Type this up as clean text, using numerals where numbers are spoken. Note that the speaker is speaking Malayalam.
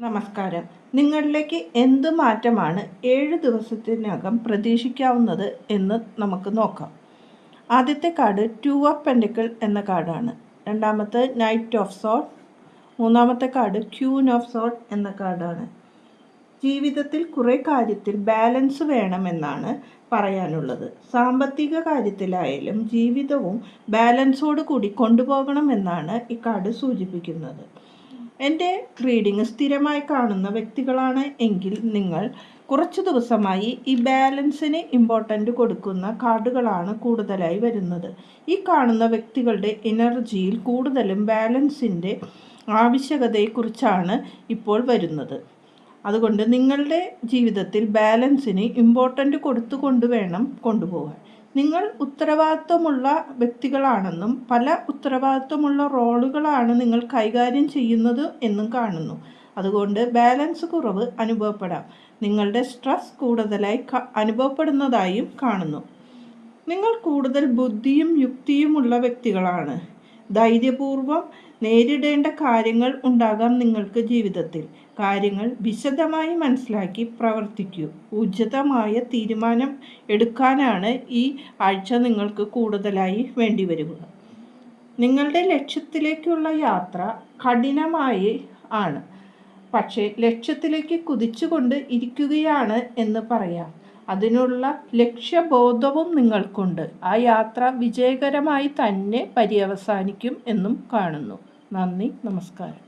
നമസ്കാരം. നിങ്ങളിലേക്ക് എന്ത് മാറ്റമാണ് 7 ദിവസത്തിനകം പ്രതീക്ഷിക്കാവുന്നത് എന്ന് നമുക്ക് നോക്കാം. ആദ്യത്തെ കാർഡ് 2 ഓഫ് പെൻറ്റിക്കിൾ എന്ന കാർഡാണ്. രണ്ടാമത്തെ നൈറ്റ് ഓഫ് സോർഡ്. മൂന്നാമത്തെ കാർഡ് ക്യൂൻ ഓഫ് സോർഡ് എന്ന കാർഡാണ്. ജീവിതത്തിൽ കുറേ കാര്യത്തിൽ ബാലൻസ് വേണമെന്നാണ് പറയാനുള്ളത്. സാമ്പത്തിക കാര്യത്തിലായാലും ജീവിതവും ബാലൻസോട് കൂടി കൊണ്ടുപോകണമെന്നാണ് ഈ കാർഡ് സൂചിപ്പിക്കുന്നത്. എൻ്റെ റീഡിങ് സ്ഥിരമായി കാണുന്ന വ്യക്തികളാണ് എങ്കിൽ നിങ്ങൾ കുറച്ച് ദിവസമായി ഈ ബാലൻസിന് ഇമ്പോർട്ടൻ്റ് കൊടുക്കുന്ന കാർഡുകളാണ് കൂടുതലായി വരുന്നത്. ഈ കാണുന്ന വ്യക്തികളുടെ എനർജിയിൽ കൂടുതലും ബാലൻസിൻ്റെ ആവശ്യകതയെക്കുറിച്ചാണ് ഇപ്പോൾ വരുന്നത്. അതുകൊണ്ട് നിങ്ങളുടെ ജീവിതത്തിൽ ബാലൻസിന് ഇമ്പോർട്ടൻ്റ് കൊടുത്തുകൊണ്ട് വേണം കൊണ്ടുപോകാൻ. നിങ്ങൾ ഉത്തരവാദിത്വമുള്ള വ്യക്തികളാണെന്നും പല ഉത്തരവാദിത്വമുള്ള റോളുകളാണ് നിങ്ങൾ കൈകാര്യം ചെയ്യുന്നത് എന്നും കാണുന്നു. അതുകൊണ്ട് ബാലൻസ് കുറവ് അനുഭവപ്പെടാം. നിങ്ങളുടെ സ്ട്രെസ് കൂടുതലായി അനുഭവപ്പെടുന്നതായും കാണുന്നു. നിങ്ങൾ കൂടുതൽ ബുദ്ധിയും യുക്തിയുമുള്ള വ്യക്തികളാണ്. ധൈര്യപൂർവ്വം നേരിടേണ്ട കാര്യങ്ങൾ ഉണ്ടാകാം നിങ്ങൾക്ക് ജീവിതത്തിൽ. കാര്യങ്ങൾ വിശദമായി മനസ്സിലാക്കി പ്രവർത്തിക്കൂ. ഉചിതമായ തീരുമാനം എടുക്കാനാണ് ഈ ആഴ്ച നിങ്ങൾക്ക് കൂടുതലായി വേണ്ടിവരിക. നിങ്ങളുടെ ലക്ഷ്യത്തിലേക്കുള്ള യാത്ര കഠിനമായി ആണ്, പക്ഷേ ലക്ഷ്യത്തിലേക്ക് കുതിച്ചുകൊണ്ട് ഇരിക്കുകയാണ് എന്ന് പറയാം. അതിനുള്ള ലക്ഷ്യബോധവും നിങ്ങൾക്കുണ്ട്. ആ യാത്ര വിജയകരമായി തന്നെ പര്യവസാനിക്കും എന്നും കാണുന്നു. നന്ദി, നമസ്കാരം.